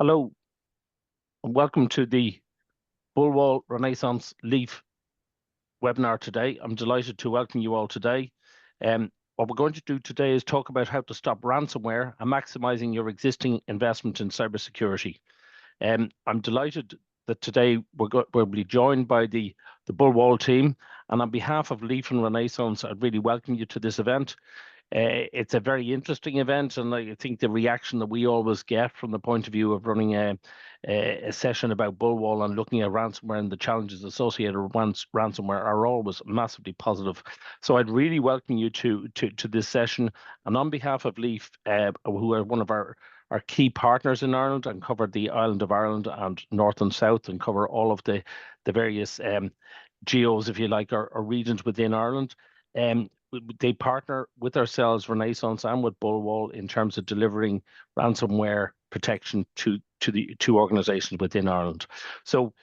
Hello, and welcome to the BullWall Renaissance Leaf webinar today. I'm delighted to welcome you all today. What we're going to do today is talk about how to stop ransomware and maximizing your existing investment in cybersecurity. I'm delighted that today we'll be joined by the BullWall team, and on behalf of Leaf and Renaissance, I'd really welcome you to this event. It's a very interesting event, and I think the reaction that we always get from the point of view of running a session about BullWall and looking at ransomware and the challenges associated with ransomware are always massively positive. So I'd really welcome you to this session. And on behalf of Leaf, who are one of our key partners in Ireland and cover the island of Ireland and north and south and cover all of the various geos, if you like, or regions within Ireland. They partner with ourselves, Renaissance, and with BullWall in terms of delivering ransomware protection to organizations within Ireland. So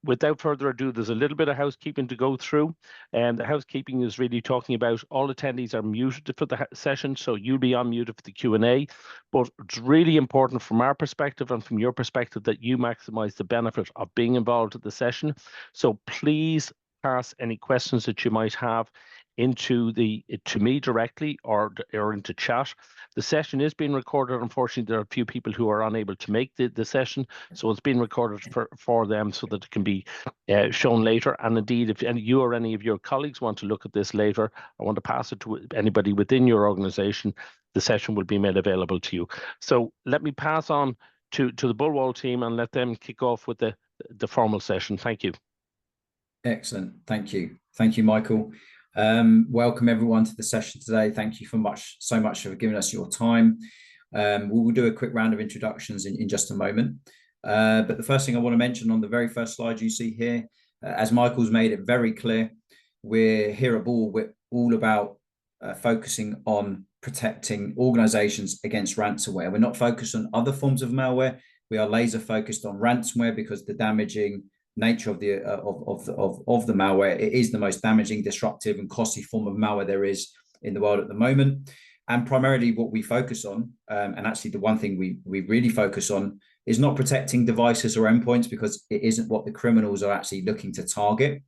without further ado, there's a little bit of housekeeping to go through. And the housekeeping is really talking about all attendees are muted for the session, so you'll be unmuted for the Q&A. But it's really important from our perspective and from your perspective that you maximize the benefit of being involved in the session. So please pass any questions that you might have to me directly or into chat. The session is being recorded. Unfortunately, there are a few people who are unable to make the session, so it's being recorded for them so that it can be shown later. And indeed, if you or any of your colleagues want to look at this later, I want to pass it to anybody within your organization, the session will be made available to you. So let me pass on to the BullWall team and let them kick off with the formal session. Thank you. Excellent. Thank you. Thank you, Michael. Welcome everyone to the session today. Thank you so much for giving us your time. We will do a quick round of introductions in just a moment. But the first thing I want to mention on the very first slide you see here, as Michael's made it very clear, we're here at BullWall, we're all about focusing on protecting organizations against ransomware. We're not focused on other forms of malware. We are laser focused on ransomware because the damaging nature of the malware, it is the most damaging, disruptive, and costly form of malware there is in the world at the moment. And primarily what we focus on, and actually the one thing we really focus on, is not protecting devices or endpoints, because it isn't what the criminals are actually looking to target.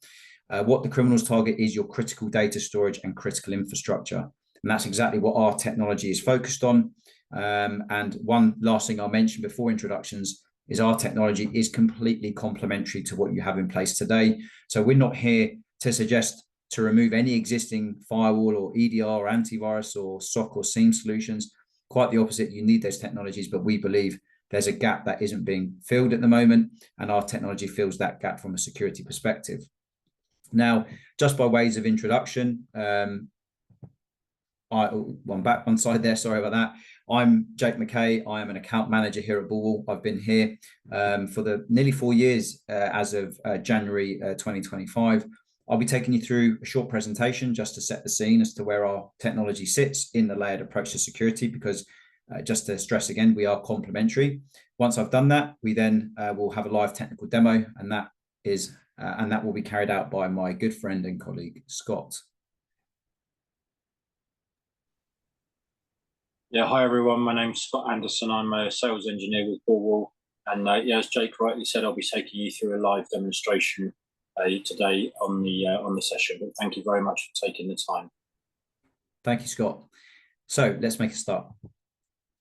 What the criminals target is your critical data storage and critical infrastructure. And that's exactly what our technology is focused on. And one last thing I'll mention before introductions is our technology is completely complementary to what you have in place today. So we're not here to suggest to remove any existing firewall or EDR or antivirus or SOC or SIEM solutions. Quite the opposite, you need those technologies, but we believe there's a gap that isn't being filled at the moment, and our technology fills that gap from a security perspective. Now, just by ways of introduction, one side there, sorry about that. I'm Jake McKay. I am an account manager here at BullWall. I've been here for the nearly 4 years as of January 2025. I'll be taking you through a short presentation just to set the scene as to where our technology sits in the layered approach to security, because just to stress again, we are complementary. Once I've done that, we then will have a live technical demo, and that will be carried out by my good friend and colleague, Scott. Yeah, hi everyone. My name's Scott Anderson. I'm a sales engineer with BullWall, and yeah, as Jake rightly said, I'll be taking you through a live demonstration today on the session. But thank you very much for taking the time. Thank you, Scott. So let's make a start.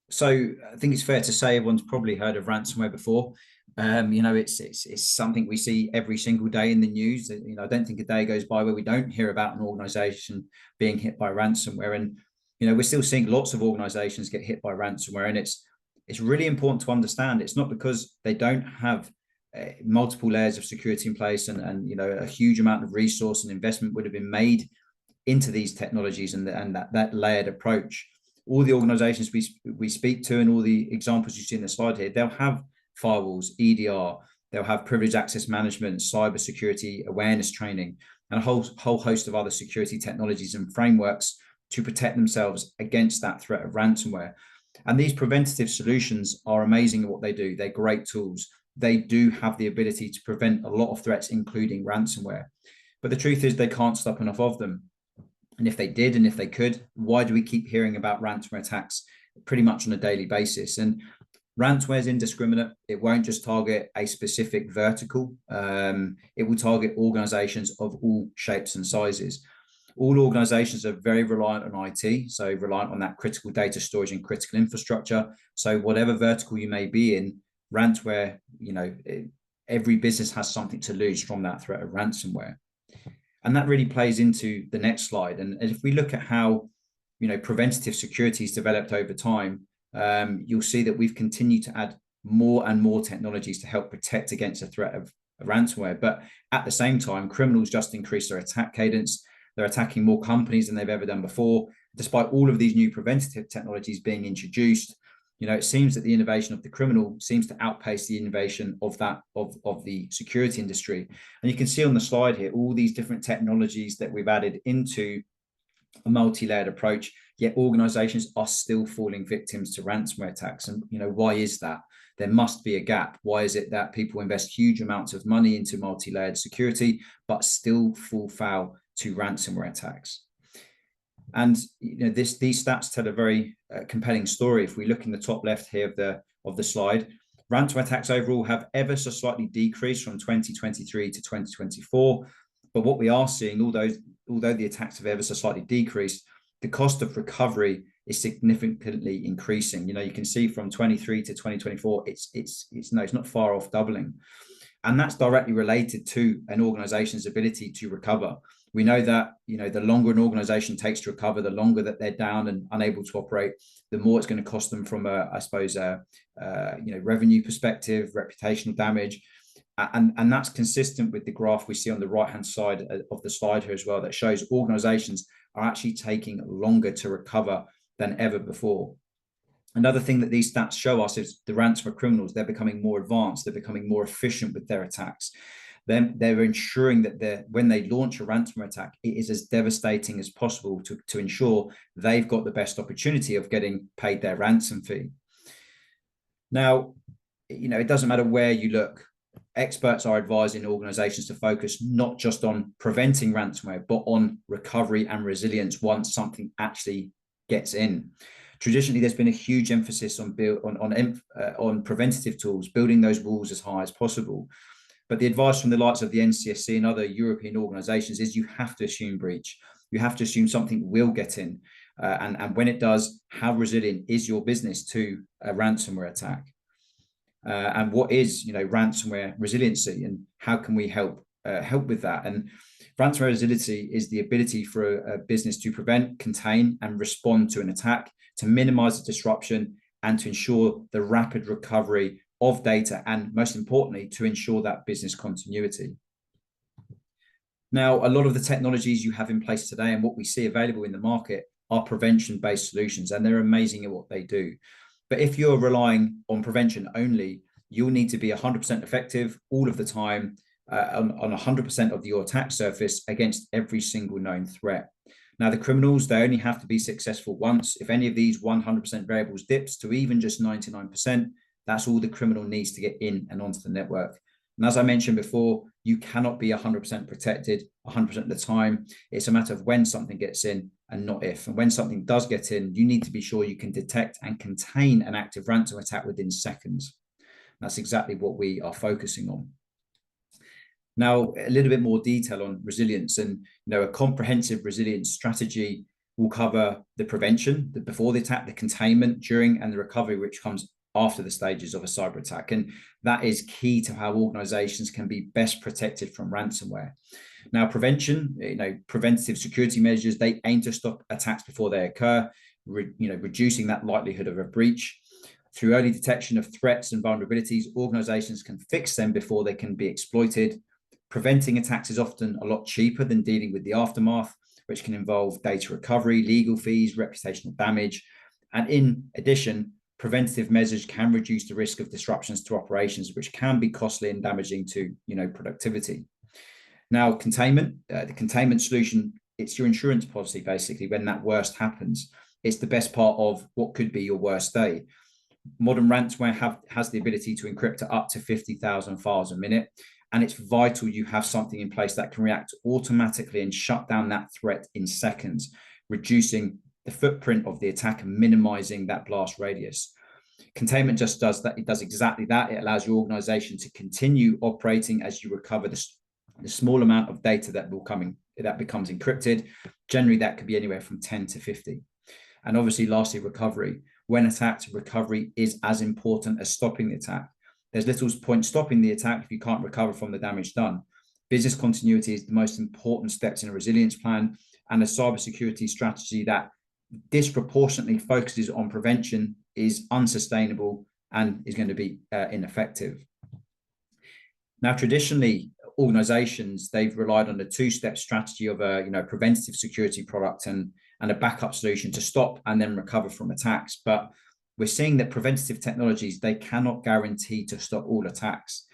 So I think it's fair to say everyone's probably heard of ransomware before. You know, it's something we see every single day in the news. You know, I don't think a day goes by where we don't hear about an organization being hit by ransomware. And you know, we're still seeing lots of organizations get hit by ransomware, and it's really important to understand it's not because they don't have multiple layers of security in place, and you know, a huge amount of resource and investment would have been made into these technologies and that layered approach. All the organizations we speak to and all the examples you see in the slide here, they'll have firewalls, EDR, they'll have privileged access management, cybersecurity awareness training, and a whole host of other security technologies and frameworks to protect themselves against that threat of ransomware. And these preventative solutions are amazing at what they do. They're great tools. They do have the ability to prevent a lot of threats, including ransomware. But the truth is they can't stop enough of them. And if they did, and if they could, why do we keep hearing about ransomware attacks pretty much on a daily basis? And Ransomware is indiscriminate. It won't just target a specific vertical. It will target organizations of all shapes and sizes. All organizations are very reliant on IT, so reliant on that critical data storage and critical infrastructure. So whatever vertical you may be in, ransomware, every business has something to lose from that threat of ransomware. And that really plays into the next slide. And if we look at how, preventative security is developed over time, you'll see that we've continued to add more and more technologies to help protect against the threat of ransomware. But at the same time, criminals just increase their attack cadence. They're attacking more companies than they've ever done before. Despite all of these new preventative technologies being introduced, it seems that the innovation of the criminal seems to outpace the innovation of the security industry. And you can see on the slide here all these different technologies that we've added into a multi-layered approach, yet organizations are still falling victims to ransomware attacks. And why is that? There must be a gap. Why is it that people invest huge amounts of money into multi-layered security but still fall foul to ransomware attacks? And these stats tell a very compelling story. If we look in the top left here of the slide, ransomware attacks overall have ever so slightly decreased from 2023 to 2024. But what we are seeing, although the attacks have ever so slightly decreased, the cost of recovery is significantly increasing. You can see from 23 to 2024, it's not far off doubling. And that's directly related to an organization's ability to recover. We know that, the longer an organization takes to recover, the longer that they're down and unable to operate, the more it's going to cost them from a revenue perspective, reputational damage. And that's consistent with the graph we see on the right-hand side of the slide here as well, that shows organizations are actually taking longer to recover than ever before. Another thing that these stats show us is the ransomware criminals, they're becoming more advanced, they're becoming more efficient with their attacks. They're ensuring that when they launch a ransomware attack, it is as devastating as possible to ensure they've got the best opportunity of getting paid their ransom fee. Now, it doesn't matter where you look. Experts are advising organizations to focus not just on preventing ransomware, but on recovery and resilience once something actually gets in. Traditionally, there's been a huge emphasis on preventative tools, building those walls as high as possible. But the advice from the likes of the NCSC and other European organizations is you have to assume breach. You have to assume something will get in. And when it does, how resilient is your business to a ransomware attack? And what is, ransomware resiliency, and how can we help with that? And ransomware resiliency is the ability for a business to prevent, contain, and respond to an attack, to minimize the disruption, and to ensure the rapid recovery of data, and most importantly, to ensure that business continuity. Now, a lot of the technologies you have in place today and what we see available in the market are prevention-based solutions, and they're amazing at what they do. But if you're relying on prevention only, you'll need to be 100% effective all of the time on 100% of your attack surface against every single known threat. Now, the criminals, they only have to be successful once. If any of these 100% variables dips to even just 99%, that's all the criminal needs to get in and onto the network. And as I mentioned before, you cannot be 100% protected 100% of the time. It's a matter of when something gets in and not if. And when something does get in, you need to be sure you can detect and contain an active ransomware attack within seconds. And that's exactly what we are focusing on. Now, a little bit more detail on resilience, and a comprehensive resilience strategy will cover the prevention, the before the attack, the containment, during, and the recovery, which comes after the stages of a cyber attack. And that is key to how organizations can be best protected from ransomware. Now, prevention, preventative security measures, they aim to stop attacks before they occur, reducing that likelihood of a breach. Through early detection of threats and vulnerabilities, organizations can fix them before they can be exploited. Preventing attacks is often a lot cheaper than dealing with the aftermath, which can involve data recovery, legal fees, reputational damage. And in addition, preventative measures can reduce the risk of disruptions to operations, which can be costly and damaging to productivity. Now, containment, the containment solution, it's your insurance policy, basically, when that worst happens. It's the best part of what could be your worst day. Modern ransomware has the ability to encrypt to up to 50,000 files a minute. And it's vital you have something in place that can react automatically and shut down that threat in seconds, reducing the footprint of the attack and minimizing that blast radius. Containment just does that. It does exactly that. It allows your organization to continue operating as you recover the small amount of data that becomes encrypted. Generally, that could be anywhere from 10 to 50. And obviously, lastly, recovery. When attacked, recovery is as important as stopping the attack. There's little point stopping the attack if you can't recover from the damage done. Business continuity is the most important steps in a resilience plan, and a cybersecurity strategy that disproportionately focuses on prevention is unsustainable and is going to be ineffective. Now, traditionally, organizations, they've relied on a two-step strategy of a preventative security product and a backup solution to stop and then recover from attacks. But we're seeing that preventative technologies, they cannot guarantee to stop all attacks.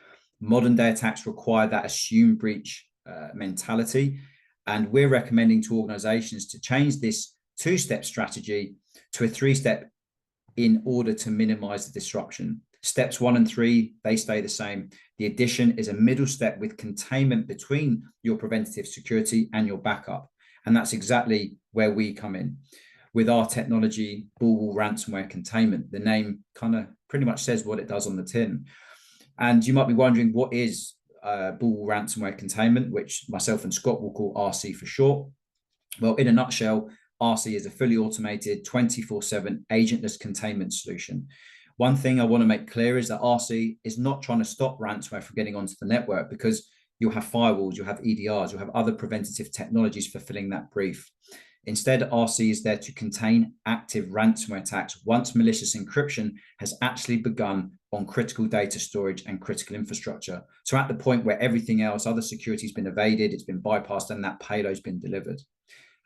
Modern day attacks require that assume breach mentality. And we're recommending to organizations to change this two-step strategy to a three-step in order to minimize the disruption. Steps 1 and 3, they stay the same. The addition is a middle step with containment between your preventative security and your backup. And that's exactly where we come in. With our technology, BullWall Ransomware Containment, the name kind of pretty much says what it does on the tin. And you might be wondering, what is BullWall Ransomware Containment, which myself and Scott will call RC for short? Well, in a nutshell, RC is a fully automated 24/7 agentless containment solution. One thing I want to make clear is that RC is not trying to stop ransomware from getting onto the network, because you'll have firewalls, you'll have EDRs, you'll have other preventative technologies fulfilling that brief. Instead, RC is there to contain active ransomware attacks once malicious encryption has actually begun on critical data storage and critical infrastructure. So at the point where everything else, other security has been evaded, it's been bypassed, and that payload's been delivered.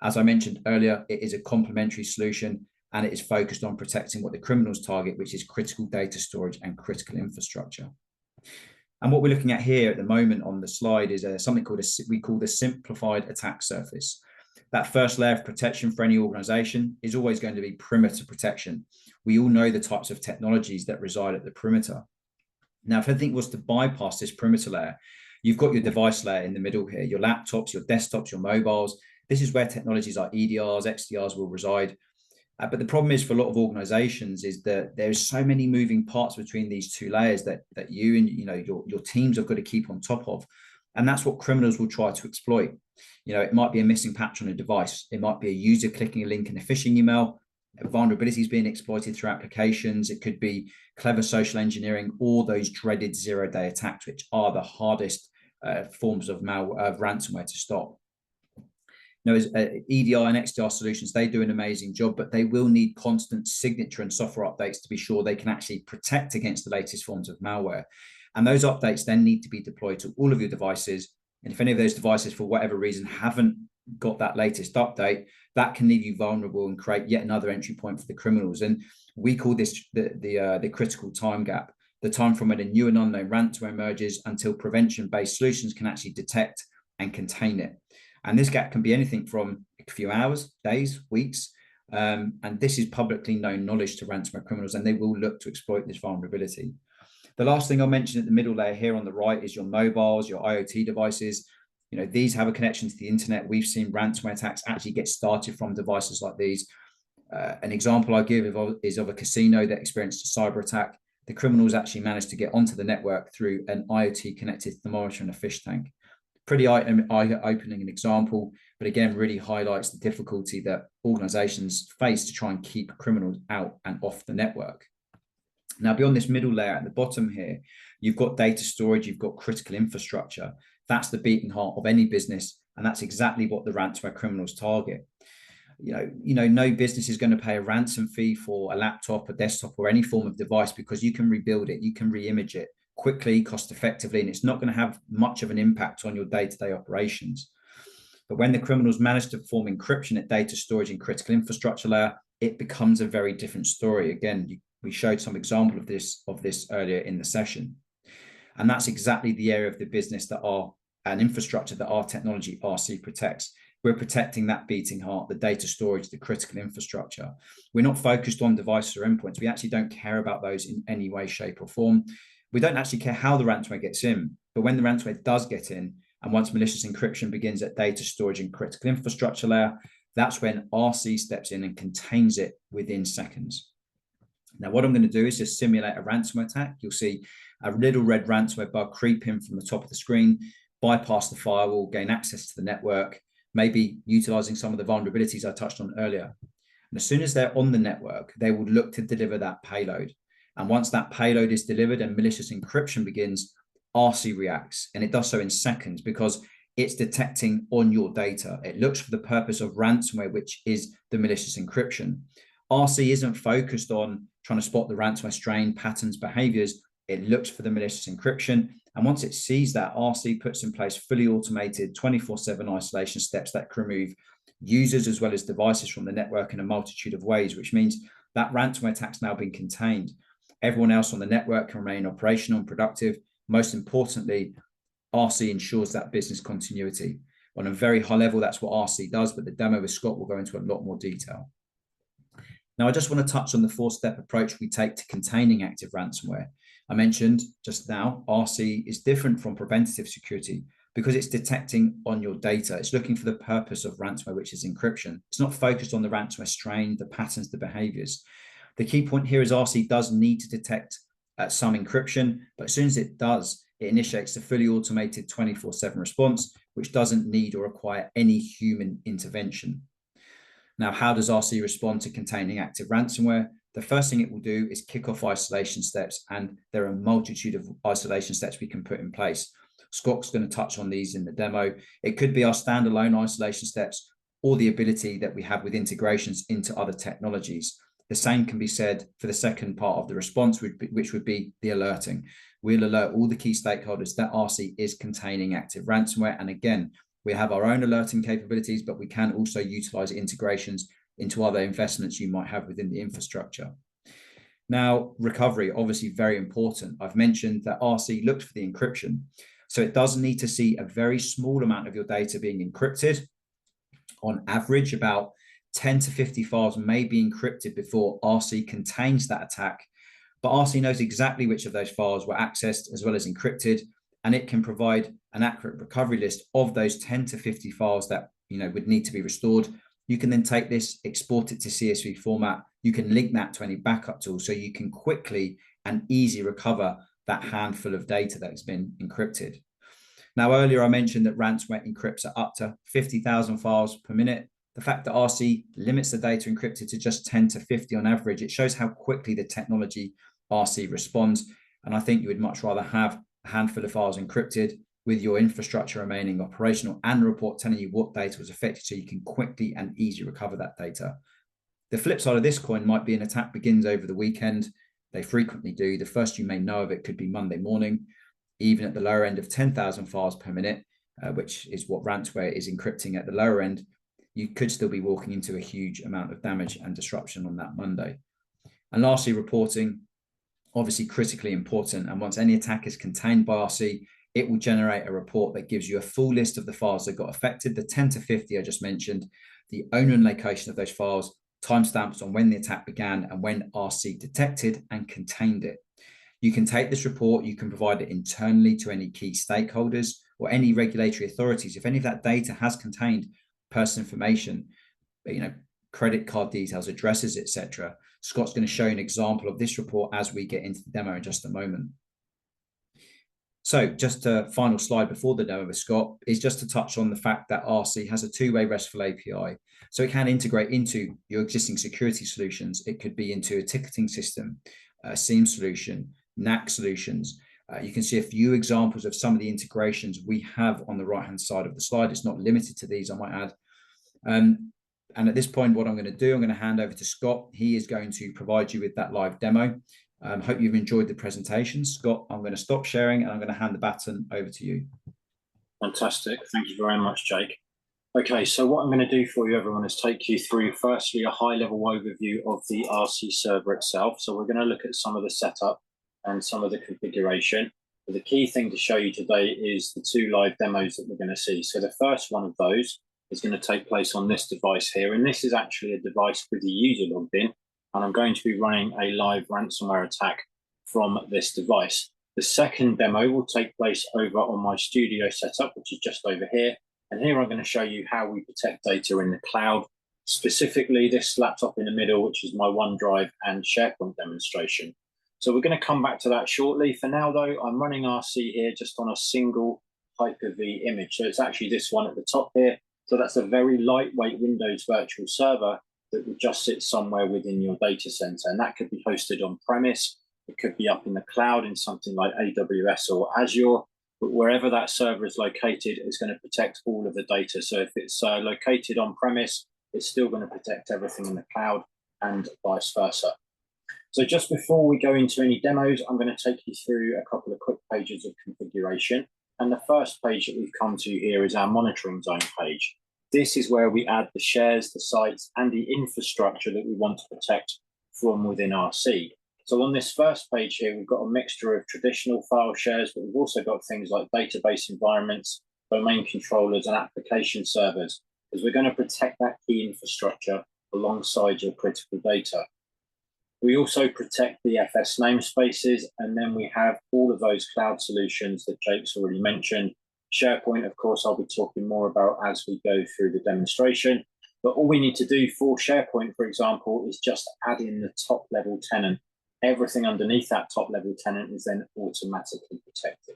As I mentioned earlier, it is a complementary solution, and it is focused on protecting what the criminals target, which is critical data storage and critical infrastructure. And what we're looking at here at the moment on the slide is something called we call the simplified attack surface. That first layer of protection for any organization is always going to be perimeter protection. We all know the types of technologies that reside at the perimeter. Now, if anything was to bypass this perimeter layer, you've got your device layer in the middle here, your laptops, your desktops, your mobiles. This is where technologies like EDRs, XDRs will reside. But the problem is for a lot of organizations is that there's so many moving parts between these two layers that you and your teams have got to keep on top of. And that's what criminals will try to exploit. It might be a missing patch on a device. It might be a user clicking a link in a phishing email, vulnerabilities being exploited through applications. It could be clever social engineering, or those dreaded zero-day attacks, which are the hardest forms of ransomware to stop. As EDR and XDR solutions, they do an amazing job, but they will need constant signature and software updates to be sure they can actually protect against the latest forms of malware. And those updates then need to be deployed to all of your devices. And if any of those devices, for whatever reason, haven't got that latest update, that can leave you vulnerable and create yet another entry point for the criminals. And we call this the critical time gap, the time from when a new and unknown ransomware emerges until prevention-based solutions can actually detect and contain it. And this gap can be anything from a few hours, days, weeks. And this is publicly known knowledge to ransomware criminals, and they will look to exploit this vulnerability. The last thing I'll mention at the middle layer here on the right is your mobiles, your IoT devices. These have a connection to the internet. We've seen ransomware attacks actually get started from devices like these. An example I give is of a casino that experienced a cyber attack. The criminals actually managed to get onto the network through an IoT connected thermometer and a fish tank. Pretty eye-opening an example, but again, really highlights the difficulty that organizations face to try and keep criminals out and off the network. Now, beyond this middle layer at the bottom here, you've got data storage, you've got critical infrastructure. That's the beating heart of any business, and that's exactly what the ransomware criminals target. No business is going to pay a ransom fee for a laptop, a desktop, or any form of device, because you can rebuild it, you can re-image it quickly, cost effectively, and it's not going to have much of an impact on your day-to-day operations. But when the criminals manage to perform encryption at data storage and critical infrastructure layer, it becomes a very different story. Again, we showed some example of this earlier in the session. And that's exactly the area of the business that an infrastructure that our technology RC protects. We're protecting that beating heart, the data storage, the critical infrastructure. We're not focused on devices or endpoints. We actually don't care about those in any way, shape, or form. We don't actually care how the ransomware gets in, but when the ransomware does get in, and once malicious encryption begins at data storage and critical infrastructure layer, that's when RC steps in and contains it within seconds. Now, what I'm going to do is just simulate a ransomware attack. You'll see a little red ransomware bug creep in from the top of the screen, bypass the firewall, gain access to the network, maybe utilizing some of the vulnerabilities I touched on earlier. And as soon as they're on the network, they will look to deliver that payload. And once that payload is delivered and malicious encryption begins, RC reacts, and it does so in seconds because it's detecting on your data. It looks for the purpose of ransomware, which is the malicious encryption. RC isn't focused on trying to spot the ransomware strain, patterns, behaviors. It looks for the malicious encryption. And once it sees that, RC puts in place fully automated 24/7 isolation steps that can remove users as well as devices from the network in a multitude of ways, which means that ransomware attack's now been contained. Everyone else on the network can remain operational and productive. Most importantly, RC ensures that business continuity. On a very high level, that's what RC does, but the demo with Scott will go into a lot more detail. Now, I just want to touch on the 4-step approach we take to containing active ransomware. I mentioned just now, RC is different from preventative security because it's detecting on your data. It's looking for the purpose of ransomware, which is encryption. It's not focused on the ransomware strain, the patterns, the behaviors. The key point here is RC does need to detect some encryption, but as soon as it does, it initiates a fully automated 24/7 response, which doesn't need or require any human intervention. Now, how does RC respond to containing active ransomware? The first thing it will do is kick off isolation steps, and there are a multitude of isolation steps we can put in place. Scott's going to touch on these in the demo. It could be our standalone isolation steps or the ability that we have with integrations into other technologies. The same can be said for the second part of the response, which would be the alerting. We'll alert all the key stakeholders that RC is containing active ransomware. And again, we have our own alerting capabilities, but we can also utilize integrations into other investments you might have within the infrastructure. Now, recovery, obviously very important. I've mentioned that RC looks for the encryption. So it does need to see a very small amount of your data being encrypted. On average, about 10 to 50 files may be encrypted before RC contains that attack. But RC knows exactly which of those files were accessed as well as encrypted, and it can provide an accurate recovery list of those 10 to 50 files that would need to be restored. You can then take this, export it to CSV format. You can link that to any backup tool so you can quickly and easily recover that handful of data that has been encrypted. Now, earlier I mentioned that ransomware encrypts at up to 50,000 files per minute. The fact that RC limits the data encrypted to just 10 to 50 on average, it shows how quickly the technology RC responds. And I think you would much rather have a handful of files encrypted with your infrastructure remaining operational and a report telling you what data was affected so you can quickly and easily recover that data. The flip side of this coin might be an attack begins over the weekend. They frequently do. The first you may know of it could be Monday morning, even at the lower end of 10,000 files per minute, which is what ransomware is encrypting at the lower end. You could still be walking into a huge amount of damage and disruption on that Monday. And lastly, reporting, obviously critically important. And once any attack is contained by RC, it will generate a report that gives you a full list of the files that got affected, the 10 to 50 I just mentioned, the owner and location of those files, timestamps on when the attack began and when RC detected and contained it. You can take this report, you can provide it internally to any key stakeholders or any regulatory authorities. If any of that data has contained personal information, credit card details, addresses, etc. Scott's going to show you an example of this report as we get into the demo in just a moment. So just a final slide before the demo with Scott is just to touch on the fact that RC has a two-way RESTful API. So it can integrate into your existing security solutions. It could be into a ticketing system, a SIEM solution, NAC solutions. You can see a few examples of some of the integrations we have on the right-hand side of the slide. It's not limited to these, I might add. And at this point, what I'm going to do, I'm going to hand over to Scott. He is going to provide you with that live demo. Hope you've enjoyed the presentation. Scott, I'm going to stop sharing and I'm going to hand the baton over to you. Fantastic. Thank you very much, Jake. Okay, so what I'm going to do for you, everyone, is take you through, firstly, a high-level overview of the RC server itself. So we're going to look at some of the setup and some of the configuration. But the key thing to show you today is the two live demos that we're going to see. So the first one of those is going to take place on this device here. And this is actually a device with the user logged in. And I'm going to be running a live ransomware attack from this device. The second demo will take place over on my studio setup, which is just over here. And here I'm going to show you how we protect data in the cloud. specifically this laptop in the middle, which is my OneDrive and SharePoint demonstration. So we're going to come back to that shortly. For now, though, I'm running RC here just on a single Hyper-V image. So it's actually this one at the top here. So that's a very lightweight Windows virtual server that would just sit somewhere within your data center. And that could be hosted on premise. It could be up in the cloud in something like AWS or Azure. But wherever that server is located, it's going to protect all of the data. So if it's located on premise, it's still going to protect everything in the cloud and vice versa. So just before we go into any demos, I'm going to take you through a couple of quick pages of configuration. And the first page that we've come to here is our monitoring zone page. This is where we add the shares, the sites, and the infrastructure that we want to protect from within RC. So on this first page here, we've got a mixture of traditional file shares, but we've also got things like database environments, domain controllers, and application servers, because we're going to protect that key infrastructure alongside your critical data. We also protect the FS namespaces, and then we have all of those cloud solutions that Jake's already mentioned. SharePoint, of course, I'll be talking more about as we go through the demonstration. But all we need to do for SharePoint, for example, is just add in the top level tenant. Everything underneath that top level tenant is then automatically protected.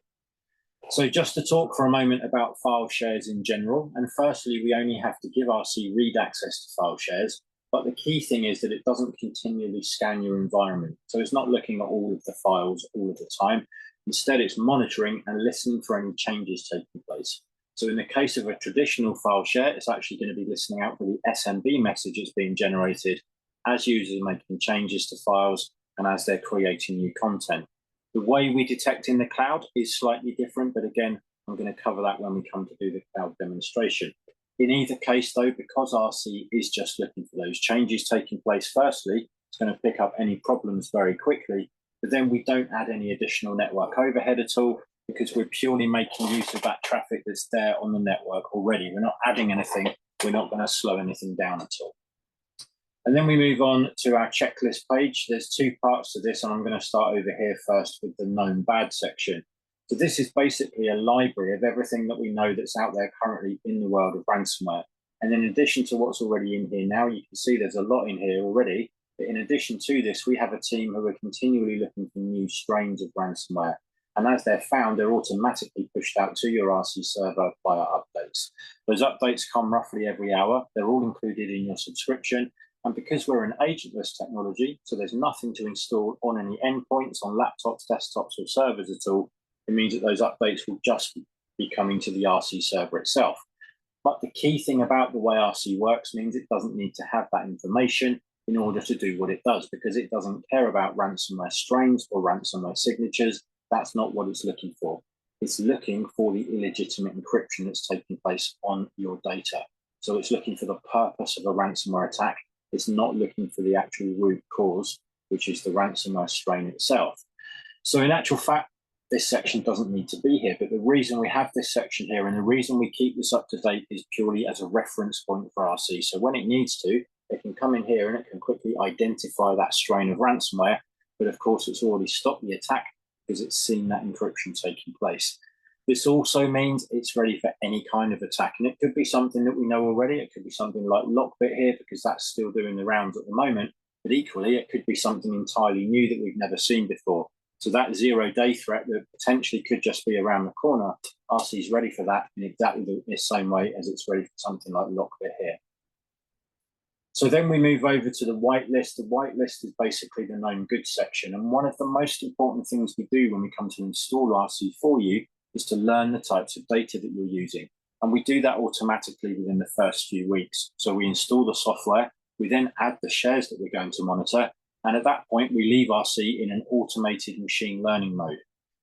So just to talk for a moment about file shares in general, and firstly, we only have to give RC read access to file shares. But the key thing is that it doesn't continually scan your environment. So it's not looking at all of the files all of the time. Instead, it's monitoring and listening for any changes taking place. So in the case of a traditional file share, it's actually going to be listening out for the SMB message that's being generated as users are making changes to files and as they're creating new content. The way we detect in the cloud is slightly different, but again, I'm going to cover that when we come to do the cloud demonstration. In either case, though, because RC is just looking for those changes taking place, firstly, it's going to pick up any problems very quickly, but then we don't add any additional network overhead at all because we're purely making use of that traffic that's there on the network already. We're not adding anything. We're not going to slow anything down at all. And then we move on to our checklist page. There's two parts to this, and I'm going to start over here first with the known bad section. So this is basically a library of everything that we know that's out there currently in the world of ransomware. And in addition to what's already in here now, you can see there's a lot in here already. But in addition to this, we have a team who are continually looking for new strains of ransomware. And as they're found, they're automatically pushed out to your RC server via updates. Those updates come roughly every hour. They're all included in your subscription. And because we're an agentless technology, so there's nothing to install on any endpoints, on laptops, desktops, or servers at all, it means that those updates will just be coming to the RC server itself. But the key thing about the way RC works means it doesn't need to have that information in order to do what it does, because it doesn't care about ransomware strains or ransomware signatures. That's not what it's looking for. It's looking for the illegitimate encryption that's taking place on your data. So it's looking for the purpose of a ransomware attack. It's not looking for the actual root cause, which is the ransomware strain itself. So in actual fact, this section doesn't need to be here, but the reason we have this section here and the reason we keep this up to date is purely as a reference point for RC. So when it needs to, it can come in here and it can quickly identify that strain of ransomware, but of course it's already stopped the attack because it's seen that encryption taking place. This also means it's ready for any kind of attack, and it could be something that we know already. It could be something like Lockbit here because that's still doing the rounds at the moment, but equally it could be something entirely new that we've never seen before. So that zero-day threat that potentially could just be around the corner, RC is ready for that in exactly the same way as it's ready for something like Lockbit here. So then we move over to the whitelist. The whitelist is basically the known goods section. And one of the most important things we do when we come to install RC for you is to learn the types of data that you're using. And we do that automatically within the first few weeks. So we install the software, we then add the shares that we're going to monitor. And at that point, we leave RC in an automated machine learning mode.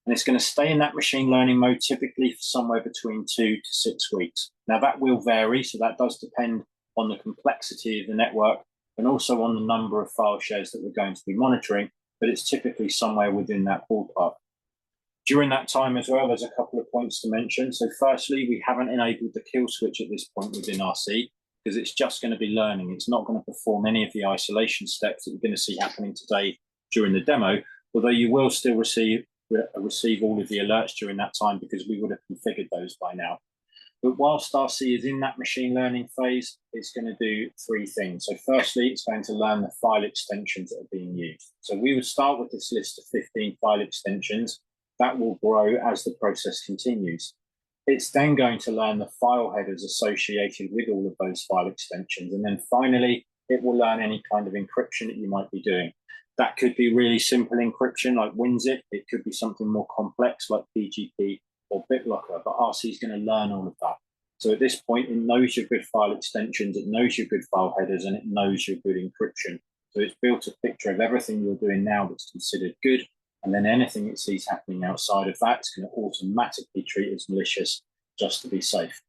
And it's going to stay in that machine learning mode typically for somewhere between 2 to 6 weeks. Now that will vary, so that does depend on the complexity of the network and also on the number of file shares that we're going to be monitoring, but it's typically somewhere within that ballpark. During that time as well, there's a couple of points to mention. So firstly, we haven't enabled the kill switch at this point within RC because it's just going to be learning. It's not going to perform any of the isolation steps that you're going to see happening today during the demo, although you will still receive all of the alerts during that time because we would have configured those by now. But whilst RC is in that machine learning phase, it's going to do three things. So firstly, it's going to learn the file extensions that are being used. So we would start with this list of 15 file extensions. That will grow as the process continues. It's then going to learn the file headers associated with all of those file extensions. And then finally, it will learn any kind of encryption that you might be doing. That could be really simple encryption like WinZip. It could be something more complex like PGP or BitLocker, but RC is going to learn all of that. So at this point, it knows your good file extensions, it knows your good file headers, and it knows your good encryption. So it's built a picture of everything you're doing now that's considered good, and then anything it sees happening outside of that, it's going to automatically treat as malicious just to be safe.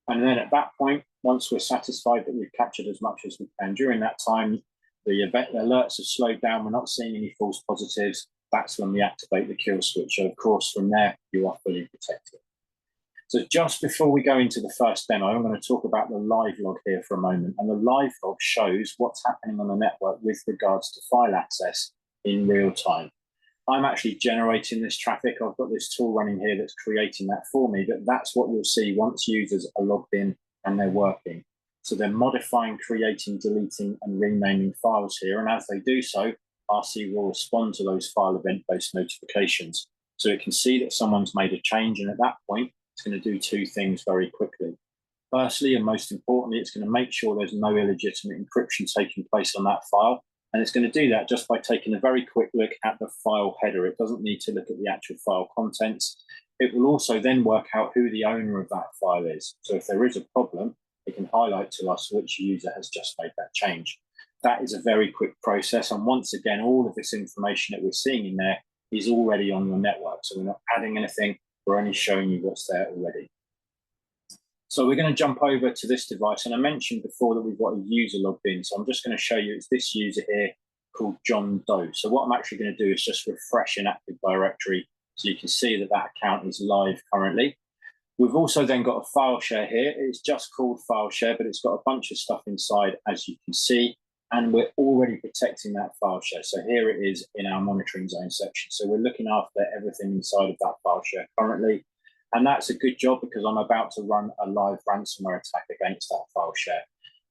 And then at that point, once we're satisfied that we've captured as much as we can during that time, the alerts have slowed down, we're not seeing any false positives, that's when we activate the kill switch. So of course, from there, you are fully protected. So just before we go into the first demo, I'm going to talk about the live log here for a moment. And the live log shows what's happening on the network with regards to file access in real time. I'm actually generating this traffic. I've got this tool running here that's creating that for me, but that's what you'll see once users are logged in and they're working. So they're modifying, creating, deleting, and renaming files here. And as they do so, RC will respond to those file event-based notifications. So it can see that someone's made a change, and at that point, it's going to do two things very quickly. Firstly, and most importantly, it's going to make sure there's no illegitimate encryption taking place on that file. And it's going to do that just by taking a very quick look at the file header. It doesn't need to look at the actual file contents. It will also then work out who the owner of that file is. So if there is a problem, it can highlight to us which user has just made that change. That is a very quick process. And once again, all of this information that we're seeing in there is already on your network. So we're not adding anything, we're only showing you what's there already. So we're going to jump over to this device. And I mentioned before that we've got a user logged in. So I'm just going to show you, it's this user here called John Doe. So what I'm actually going to do is just refresh an Active Directory so you can see that that account is live currently. We've also then got a file share here. It's just called file share, but it's got a bunch of stuff inside, as you can see. And we're already protecting that file share. So here it is in our monitoring zone section. So we're looking after everything inside of that file share currently. And that's a good job because I'm about to run a live ransomware attack against that file share.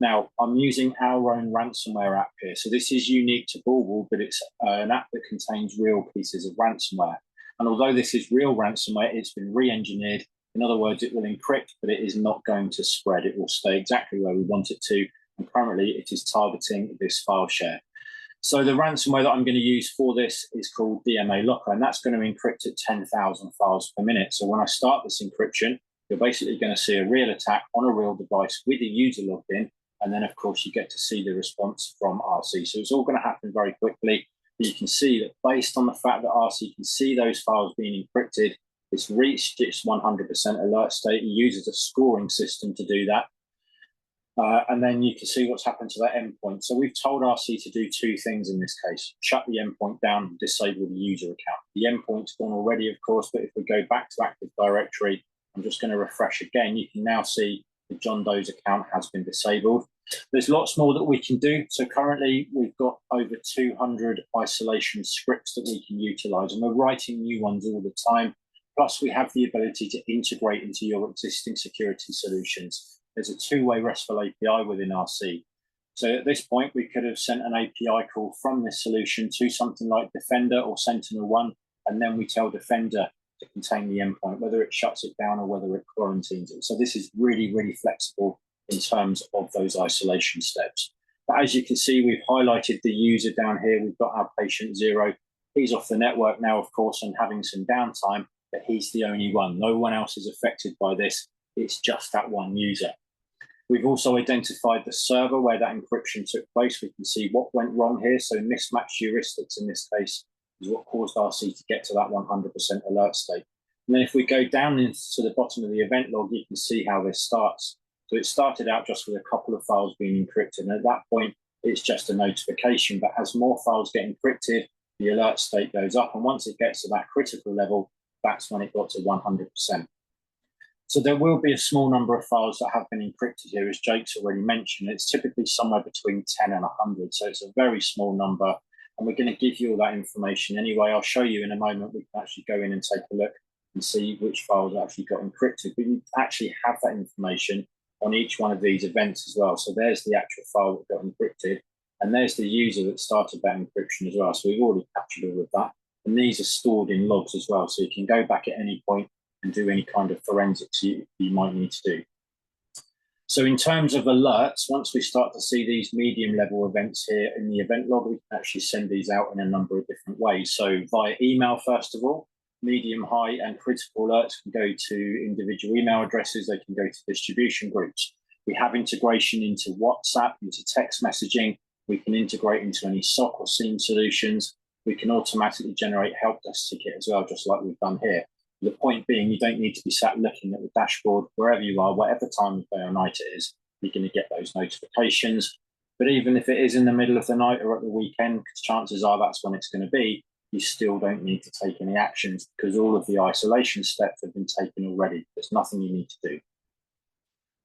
Now, I'm using our own ransomware app here. So this is unique to BullWall, but it's an app that contains real pieces of ransomware. And although this is real ransomware, it's been re-engineered. In other words, it will encrypt, but it is not going to spread. It will stay exactly where we want it to. And currently it is targeting this file share. So the ransomware that I'm going to use for this is called DMA Locker, and that's going to encrypt at 10,000 files per minute. So when I start this encryption, you're basically going to see a real attack on a real device with the user logged in. And then, of course, you get to see the response from RC. So it's all going to happen very quickly. But you can see that based on the fact that RC can see those files being encrypted, it's reached its 100% alert state. It uses a scoring system to do that. And then you can see what's happened to that endpoint. So we've told RC to do two things in this case: shut the endpoint down and disable the user account. The endpoint's gone already, of course, but if we go back to Active Directory, I'm just going to refresh again. You can now see that John Doe's account has been disabled. There's lots more that we can do. So currently we've got over 200 isolation scripts that we can utilize, and we're writing new ones all the time. Plus we have the ability to integrate into your existing security solutions. There's a two-way RESTful API within RC. So at this point, we could have sent an API call from this solution to something like Defender or Sentinel-1, and then we tell Defender to contain the endpoint, whether it shuts it down or whether it quarantines it. So this is really, really flexible in terms of those isolation steps. But as you can see, we've highlighted the user down here. We've got our patient 0. He's off the network now, of course, and having some downtime, but he's the only one. No one else is affected by this. It's just that one user. We've also identified the server where that encryption took place. We can see what went wrong here. So mismatched heuristics in this case is what caused RC to get to that 100% alert state. And then if we go down into the bottom of the event log, you can see how this starts. So it started out just with a couple of files being encrypted. And at that point, it's just a notification. But as more files get encrypted, the alert state goes up. And once it gets to that critical level, that's when it got to 100%. So there will be a small number of files that have been encrypted here, as Jake's already mentioned. It's typically somewhere between 10 and 100, so it's a very small number. And we're going to give you all that information anyway. I'll show you in a moment. We can actually go in and take a look and see which files actually got encrypted. But you actually have that information on each one of these events as well. So there's the actual file that got encrypted, and there's the user that started that encryption as well. So we've already captured all of that. And these are stored in logs as well. So you can go back at any point and do any kind of forensics you might need to do. So in terms of alerts, once we start to see these medium level events here in the event log, we can actually send these out in a number of different ways. So via email, first of all, medium, high and critical alerts can go to individual email addresses. They can go to distribution groups. We have integration into WhatsApp, into text messaging. We can integrate into any SOC or SIEM solutions. We can automatically generate help desk ticket as well, just like we've done here. The point being, you don't need to be sat looking at the dashboard wherever you are, whatever time of day or night it is, you're going to get those notifications. But even if it is in the middle of the night or at the weekend, because chances are that's when it's going to be, you still don't need to take any actions because all of the isolation steps have been taken already. There's nothing you need to do.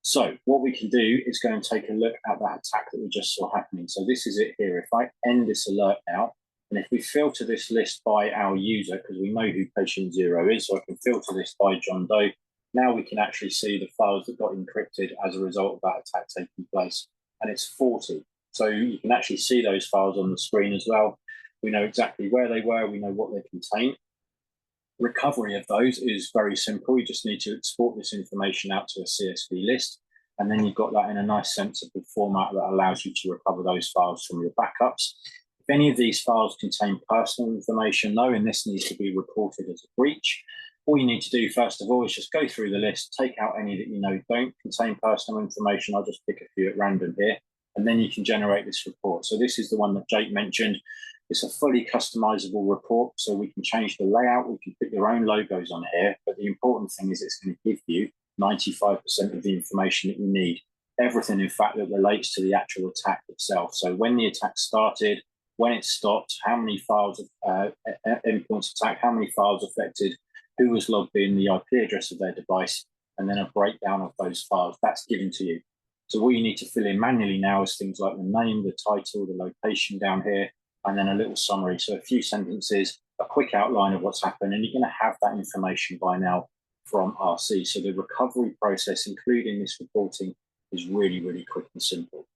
So what we can do is go and take a look at that attack that we just saw happening. So this is it here. If I end this alert now, and if we filter this list by our user, because we know who patient 0 is, so I can filter this by John Doe, now we can actually see the files that got encrypted as a result of that attack taking place. And it's 40. So you can actually see those files on the screen as well. We know exactly where they were. We know what they contain. Recovery of those is very simple. You just need to export this information out to a CSV list. And then you've got that in a nice sensible format that allows you to recover those files from your backups. If any of these files contain personal information, though, and this needs to be reported as a breach, all you need to do, first of all, is just go through the list, take out any that you know don't contain personal information. I'll just pick a few at random here, and then you can generate this report. So this is the one that Jake mentioned. It's a fully customizable report, so we can change the layout. We can put your own logos on here, but the important thing is it's going to give you 95% of the information that you need. Everything, in fact, that relates to the actual attack itself. So when the attack started, when it stopped, how many files of endpoints attacked, how many files affected, who was logged in, the IP address of their device, and then a breakdown of those files. That's given to you. So all you need to fill in manually now is things like the name, the title, the location down here, and then a little summary. So a few sentences, a quick outline of what's happened, and you're going to have that information by now from RC. So the recovery process, including this reporting, is really, really quick and simple.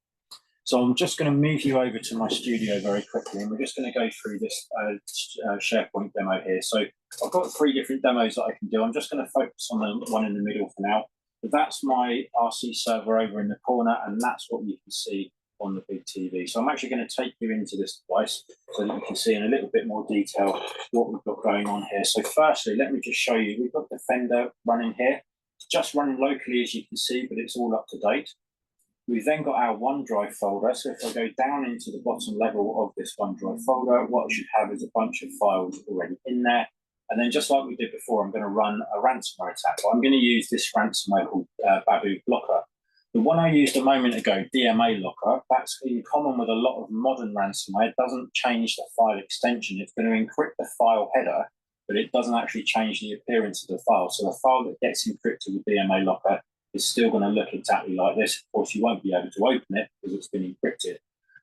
So I'm just going to move you over to my studio very quickly, and we're just going to go through this SharePoint demo here. So I've got 3 different demos that I can do. I'm just going to focus on the one in the middle for now. But that's my RC server over in the corner, and that's what you can see on the big TV. So I'm actually going to take you into this device so that you can see in a little bit more detail what we've got going on here. So firstly, let me just show you, we've got Defender running here. It's just running locally, as you can see, but it's all up to date. We've then got our OneDrive folder. So if I go down into the bottom level of this OneDrive folder, what I should have is a bunch of files already in there. And then just like we did before, I'm going to run a ransomware attack. I'm going to use this ransomware called Babu Blocker. The one I used a moment ago, DMA Locker, that's in common with a lot of modern ransomware. It doesn't change the file extension. It's going to encrypt the file header, but it doesn't actually change the appearance of the file. So the file that gets encrypted with DMA Locker is still going to look exactly like this. Of course, you won't be able to open it because it's been encrypted.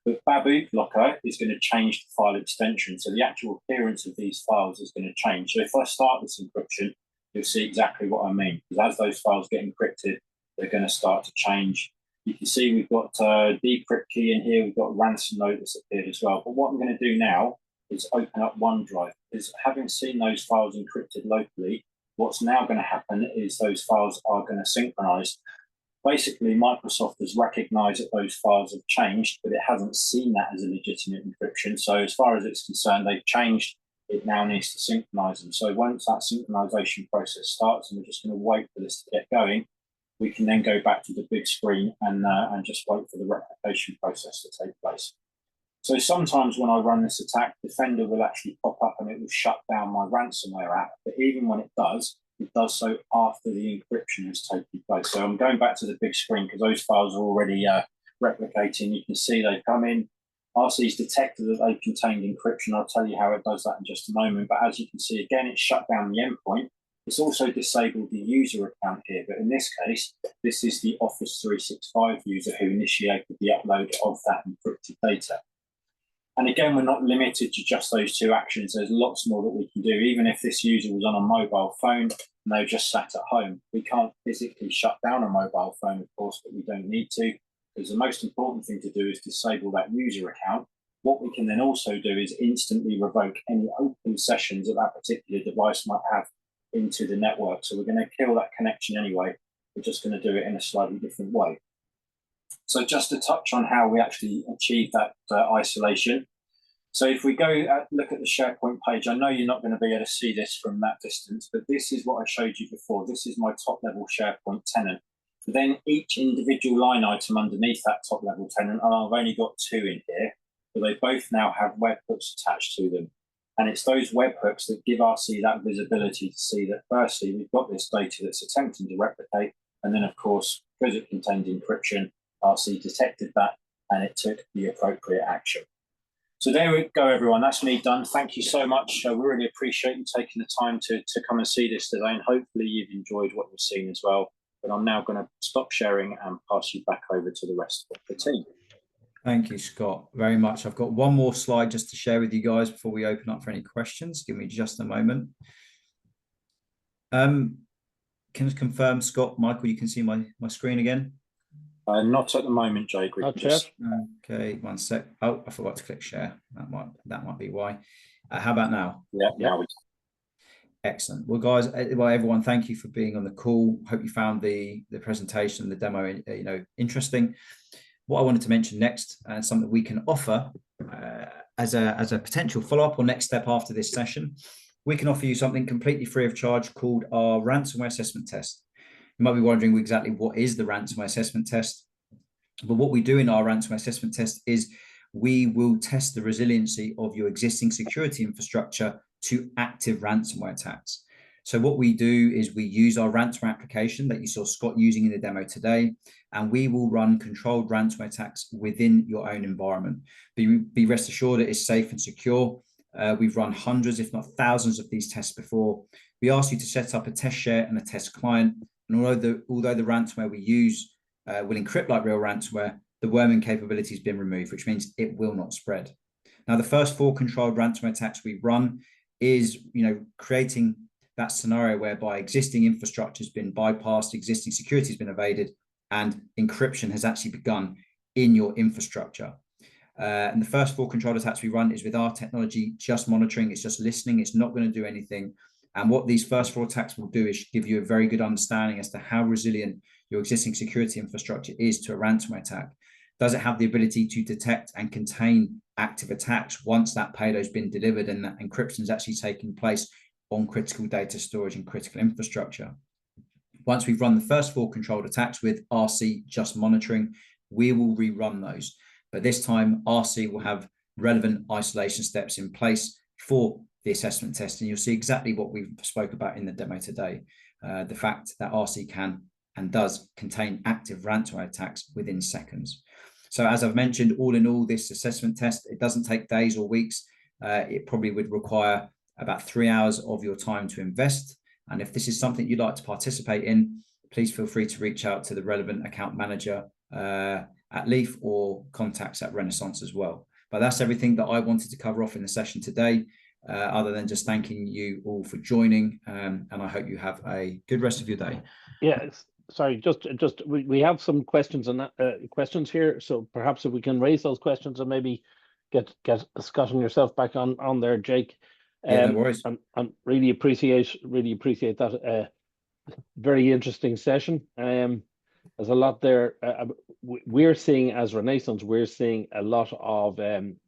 But Babu Blocker is going to change the file extension. So the actual appearance of these files is going to change. So if I start this encryption, you'll see exactly what I mean. Because as those files get encrypted, they're going to start to change. You can see we've got decrypt key in here. We've got ransom note that's appeared as well. But what I'm going to do now is open up OneDrive. Because having seen those files encrypted locally, what's now going to happen is those files are going to synchronize. Basically, Microsoft has recognized that those files have changed, but it hasn't seen that as a legitimate encryption. So as far as it's concerned, they've changed. It now needs to synchronize them. So once that synchronization process starts, and we're just going to wait for this to get going, we can then go back to the big screen and just wait for the replication process to take place. So sometimes when I run this attack, Defender will actually pop up and it will shut down my ransomware app. But even when it does so after the encryption has taken place. So I'm going back to the big screen because those files are already replicating. You can see they've come in. RC's detected that they've contained encryption. I'll tell you how it does that in just a moment. But as you can see, again, it's shut down the endpoint. It's also disabled the user account here, but in this case, this is the Office 365 user who initiated the upload of that encrypted data. And again, we're not limited to just those two actions. There's lots more that we can do. Even if this user was on a mobile phone and they just sat at home, we can't physically shut down a mobile phone, of course, but we don't need to, because the most important thing to do is disable that user account. What we can then also do is instantly revoke any open sessions that that particular device might have into the network. So we're going to kill that connection anyway. We're just going to do it in a slightly different way. So just to touch on how we actually achieve that isolation. So if we go look at the SharePoint page, I know you're not going to be able to see this from that distance, but this is what I showed you before. This is my top level SharePoint tenant. But then each individual line item underneath that top level tenant, and I've only got two in here, but they both now have webhooks attached to them. And it's those webhooks that give RC that visibility to see that firstly, we've got this data that's attempting to replicate. And then of course, because it contained encryption, RC detected that and it took the appropriate action. So there we go, everyone. That's me done. Thank you so much. We really appreciate you taking the time to come and see this today, and hopefully you've enjoyed what you've seen as well. But I'm now going to stop sharing and pass you back over to the rest of the team. Thank you, Scott, very much. I've got one more slide just to share with you guys before we open up for any questions. Give me just a moment. Can you confirm, Scott, Michael, you can see my screen again? Not at the moment, Jake. Not yet. Okay, one sec. Oh, I forgot to click share. That might be why. How about now? Yeah, now we can. Excellent. Well, guys, well, everyone, thank you for being on the call. Hope you found the presentation, the demo, interesting. What I wanted to mention next, and something we can offer as a potential follow-up or next step after this session, we can offer you something completely free of charge called our ransomware assessment test. You might be wondering exactly what is the ransomware assessment test. But what we do in our ransomware assessment test is we will test the resiliency of your existing security infrastructure to active ransomware attacks. So what we do is we use our ransomware application that you saw Scott using in the demo today, and we will run controlled ransomware attacks within your own environment. Be rest assured it is safe and secure. We've run hundreds, if not thousands of these tests before. We ask you to set up a test share and a test client. And although the ransomware we use will encrypt like real ransomware, the worming capability has been removed, which means it will not spread. Now, the first 4 controlled ransomware attacks we run is, creating that scenario whereby existing infrastructure has been bypassed, existing security has been evaded, and encryption has actually begun in your infrastructure. And the first 4 controlled attacks we run is with our technology, just monitoring. It's just listening. It's not going to do anything. And what these first 4 attacks will do is give you a very good understanding as to how resilient your existing security infrastructure is to a ransomware attack. Does it have the ability to detect and contain active attacks once that payload has been delivered and that encryption is actually taking place on critical data storage and critical infrastructure? Once we've run the first 4 controlled attacks with RC just monitoring, we will rerun those. But this time, RC will have relevant isolation steps in place for the assessment test, and you'll see exactly what we spoke about in the demo today. The fact that RC can and does contain active ransomware attacks within seconds. So as I've mentioned, all in all, this assessment test, it doesn't take days or weeks. It probably would require about 3 hours of your time to invest. And if this is something you'd like to participate in, please feel free to reach out to the relevant account manager at Leaf or contacts at Renaissance as well. But that's everything that I wanted to cover off in the session today, other than just thanking you all for joining. And I hope you have a good rest of your day. Yeah, sorry, we have some questions and questions here. So perhaps if we can raise those questions and maybe get Scott and yourself back on there, Jake. Yeah, no worries. And really appreciate that. Very interesting session. There's a lot there. We're seeing, as Renaissance, we're seeing a lot of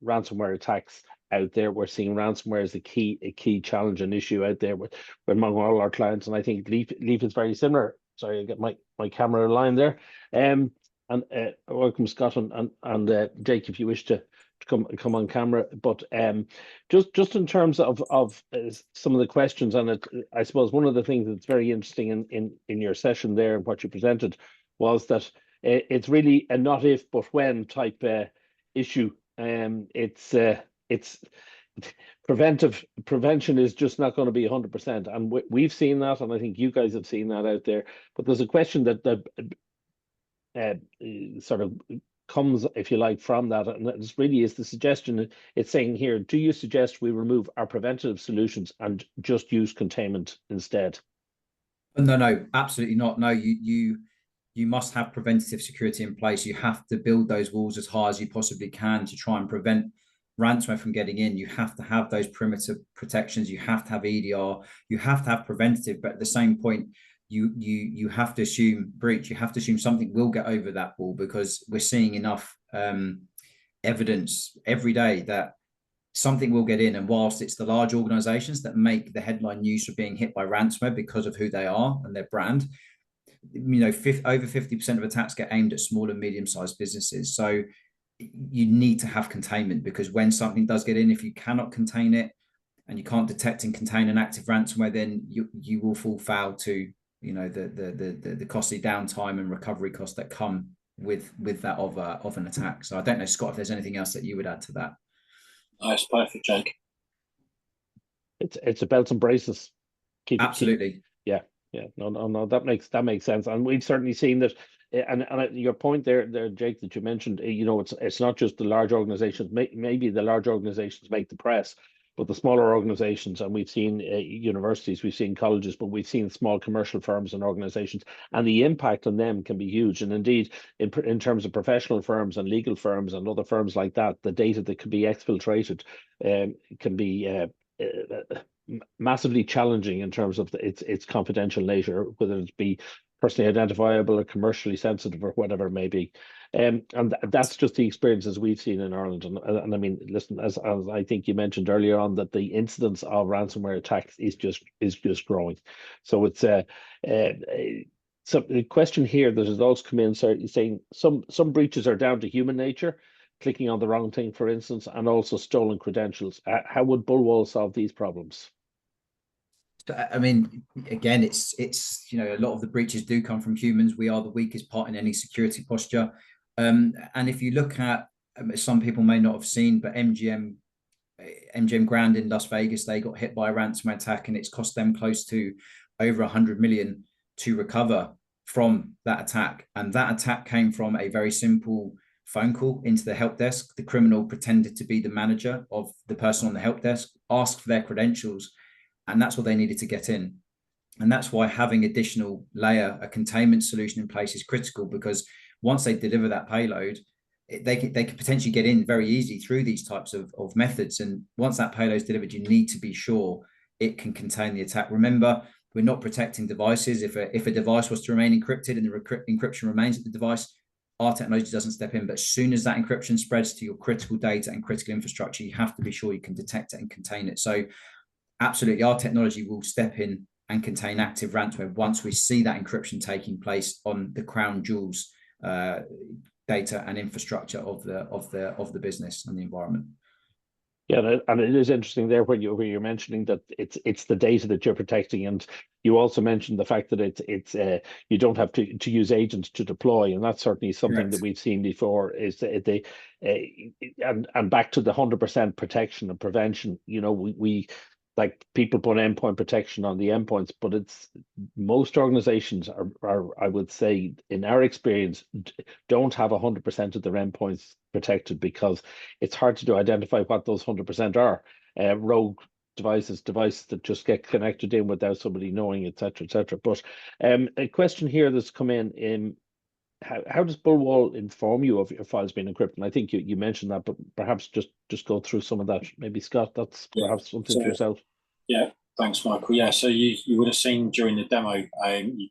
ransomware attacks out there. We're seeing ransomware as a key challenge and issue out there with among all our clients. And I think Leaf is very similar. Sorry, I get my camera aligned there. And welcome, Scott and Jake, if you wish to come on camera. But just in terms of some of the questions, and I suppose one of the things that's very interesting in your session there and what you presented was that it's really a not if but when type issue. It's prevention is just not going to be 100%, and we've seen that, and I think you guys have seen that out there. But there's a question that sort of comes, if you like, from that. And this really is the suggestion. It's saying here, do you suggest we remove our preventative solutions and just use containment instead? No, absolutely not. No, you must have preventative security in place. You have to build those walls as high as you possibly can to try and prevent ransomware from getting in. You have to have those perimeter protections. You have to have EDR. You have to have preventative. But at the same point, you have to assume breach. You have to assume something will get over that wall, because we're seeing enough evidence every day that something will get in. And whilst it's the large organizations that make the headline news for being hit by ransomware because of who they are and their brand, over 50% of attacks get aimed at small and medium-sized businesses. So you need to have containment, because when something does get in, if you cannot contain it and you can't detect and contain an active ransomware, then you will fall foul to the costly downtime and recovery costs that come with that of an attack. So I don't know, Scott, if there's anything else that you would add to that. That's perfect, Jake. It's a belt and braces. Absolutely. Yeah. No, that makes sense. And we've certainly seen that. And your point there, Jake, that you mentioned, it's not just the large organizations. Maybe the large organizations make the press, but the smaller organizations, and we've seen universities, we've seen colleges, but we've seen small commercial firms and organizations, and the impact on them can be huge. And indeed, in terms of professional firms and legal firms and other firms like that, the data that can be exfiltrated can be massively challenging in terms of its confidential nature, whether it be personally identifiable or commercially sensitive or whatever it may be. And that's just the experiences we've seen in Ireland. And I mean, listen, as I think you mentioned earlier on, that the incidence of ransomware attacks is just growing. So it's so the question here that has also come in, saying some breaches are down to human nature, clicking on the wrong thing, for instance, and also stolen credentials. How would BullWall solve these problems? I mean, again, it's a lot of the breaches do come from humans. We are the weakest part in any security posture. And if you look at, some people may not have seen, but MGM Grand in Las Vegas, they got hit by a ransomware attack, and it's cost them close to over 100 million to recover from that attack. And that attack came from a very simple phone call into the help desk. The criminal pretended to be the manager of the person on the help desk, asked for their credentials, and that's what they needed to get in. And that's why having additional layer, a containment solution in place, is critical, because once they deliver that payload, they can potentially get in very easy through these types of methods. And once that payload is delivered, you need to be sure it can contain the attack. Remember, we're not protecting devices. If a device was to remain encrypted and the encryption remains at the device, our technology doesn't step in. But as soon as that encryption spreads to your critical data and critical infrastructure, you have to be sure you can detect it and contain it. So absolutely, our technology will step in and contain active ransomware once we see that encryption taking place on the crown jewels data and infrastructure of the business and the environment. Yeah, and it is interesting there where you're mentioning that it's the data that you're protecting, and you also mentioned the fact that it's you don't have to use agents to deploy, and that's certainly something Correct. that we've seen before. Is and back to the 100% protection and prevention. We like people put endpoint protection on the endpoints, but it's most organizations are I would say, in our experience, don't have 100% of their endpoints protected, because it's hard to identify what those 100% are. Rogue devices that just get connected in without somebody knowing, etc., etc. But a question here that's come in how does BullWall inform you of your files being encrypted? And I think you mentioned that, but perhaps just go through some of that. Maybe Scott, that's perhaps something for yourself. Yeah, thanks, Michael. Yeah, so you would have seen during the demo,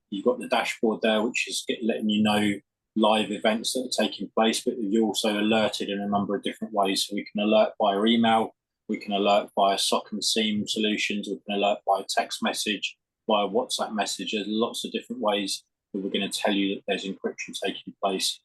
you've got the dashboard there, which is letting you know live events that are taking place, but you're also alerted in a number of different ways. So we can alert via email, we can alert via SOC and SIEM solutions, we can alert via text message, via WhatsApp message. There's lots of different ways that we're going to tell you that there's encryption taking place.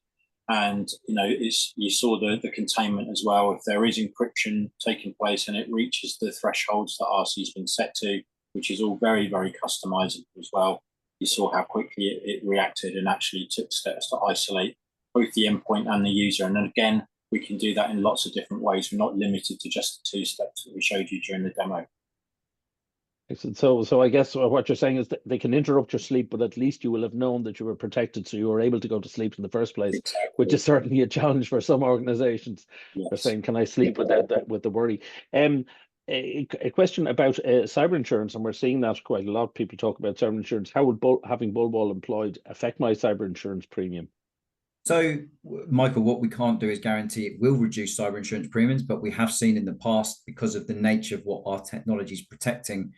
And you saw the containment as well. If there is encryption taking place and it reaches the thresholds that RC's been set to, which is all very, very customizable as well, you saw how quickly it reacted and actually took steps to isolate both the endpoint and the user. And then again, we can do that in lots of different ways. We're not limited to just the 2 steps that we showed you during the demo. Excellent. So I guess what you're saying is that they can interrupt your sleep, but at least you will have known that you were protected, so you were able to go to sleep in the first place, which Exactly. is certainly a challenge for some organizations. They're Yes. saying, can I sleep without that, with the worry? A question about cyber insurance, and we're seeing that quite a lot. People talk about cyber insurance. How would having BullWall employed affect my cyber insurance premium? So, Michael, what we can't do is guarantee it will reduce cyber insurance premiums, but we have seen in the past, because of the nature of what our technology is protecting,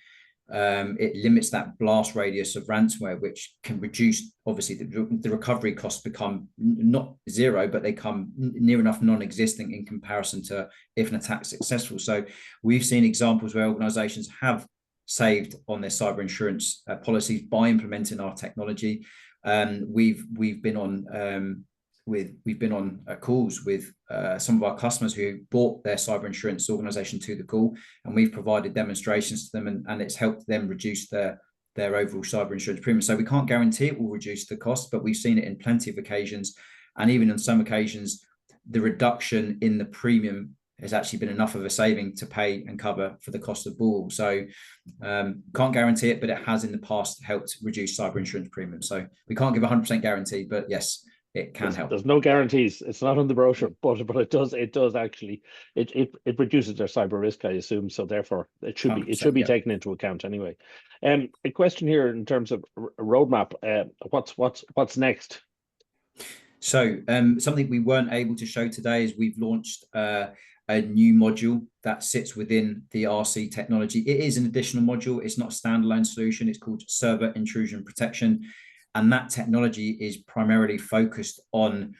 it limits that blast radius of ransomware, which can reduce, obviously, the recovery costs become not zero, but they come near enough non-existing in comparison to if an attack's successful. So we've seen examples where organizations have saved on their cyber insurance policies by implementing our technology. We've been on calls with some of our customers who brought their cyber insurance organization to the call, and we've provided demonstrations to them, and it's helped them reduce their overall cyber insurance premium. So we can't guarantee it will reduce the cost, but we've seen it in plenty of occasions, and even on some occasions, the reduction in the premium has actually been enough of a saving to pay and cover for the cost of BullWall. So can't guarantee it, but it has in the past helped reduce cyber insurance premium. So we can't give 100% guarantee, but yes, it can help. There's no guarantees. It's not on the brochure, but it does actually it reduces their cyber risk, I assume. So therefore, it should be taken into account anyway. A question here in terms of roadmap. What's next? So something we weren't able to show today is we've launched a new module that sits within the RC technology. It is an additional module. It's not a standalone solution. It's called Server Intrusion Protection. And that technology is primarily focused on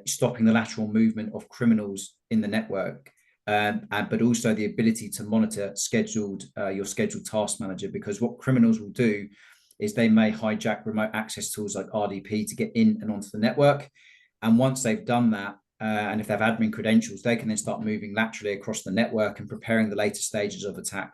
stopping the lateral movement of criminals in the network, but also the ability to monitor your scheduled task manager, because what criminals will do is they may hijack remote access tools like RDP to get in and onto the network. And once they've done that, and if they have admin credentials, they can then start moving laterally across the network and preparing the later stages of attack.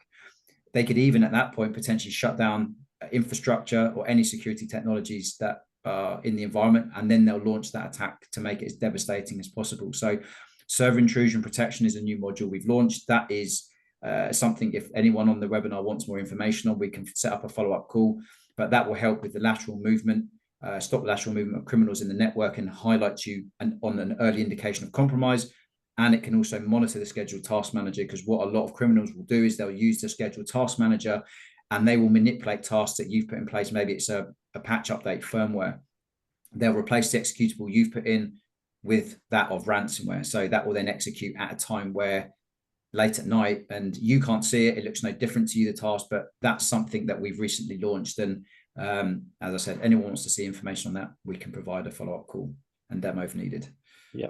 They could even at that point potentially shut down infrastructure or any security technologies that are in the environment, and then they'll launch that attack to make it as devastating as possible. So server intrusion protection is a new module we've launched. That is something, if anyone on the webinar wants more information on, we can set up a follow-up call, but that will help with the lateral movement, stop the lateral movement of criminals in the network and highlight you on an early indication of compromise. And it can also monitor the scheduled task manager, because what a lot of criminals will do is they'll use the scheduled task manager and they will manipulate tasks that you've put in place. Maybe it's a patch update firmware. They'll replace the executable you've put in with that of ransomware. So that will then execute at a time where late at night and you can't see it. It looks no different to you, the task, but that's something that we've recently launched. And as I said, anyone wants to see information on that, we can provide a follow-up call and demo if needed. Yeah,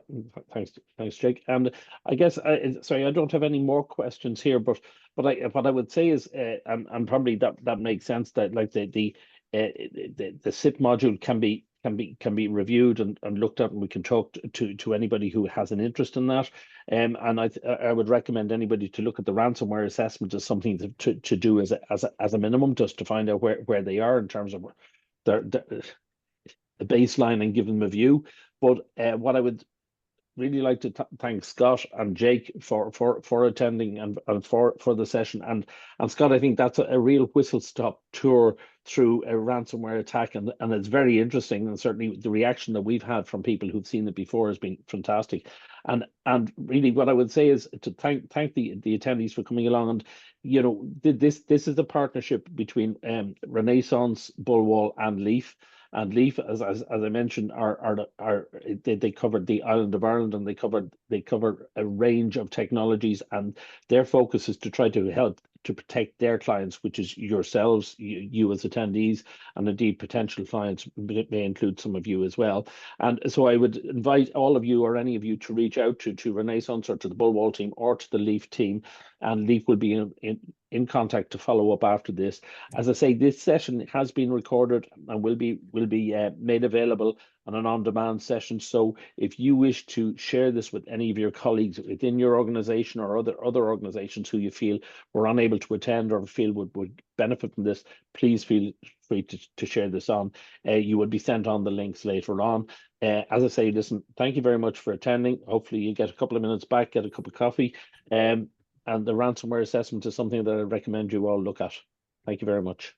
thanks, Jake. And I guess sorry, I don't have any more questions here, but what I would say is, and probably that makes sense, that like the SIP module can be reviewed and looked at, and we can talk to anybody who has an interest in that. And I would recommend anybody to look at the ransomware assessment as something to do as a minimum, just to find out where they are in terms of the baseline and give them a view. But what I would really like to thank Scott and Jake for attending and for the session. And Scott, I think that's a real whistle-stop tour through a ransomware attack, and it's very interesting, and certainly the reaction that we've had from people who've seen it before has been fantastic. And really what I would say is to thank the attendees for coming along. And you know, this is a partnership between Renaissance, BullWall and Leaf. And Leaf, as I mentioned, they covered the island of Ireland, and they cover a range of technologies, and their focus is to try to help to protect their clients, which is yourselves, you as attendees, and indeed potential clients may include some of you as well. And so I would invite all of you or any of you to reach out to Renaissance or to the BullWall team or to the Leaf team, and Leaf will be in contact to follow up after this. As I say, this session has been recorded and will be made available on an on-demand session. So if you wish to share this with any of your colleagues within your organization or other organizations who you feel were unable to attend or feel would benefit from this, please feel free to share this on. You will be sent on the links later on. As I say, listen, thank you very much for attending. Hopefully you get a couple of minutes back, get a cup of coffee. and the ransomware assessment is something that I recommend you all look at. Thank you very much.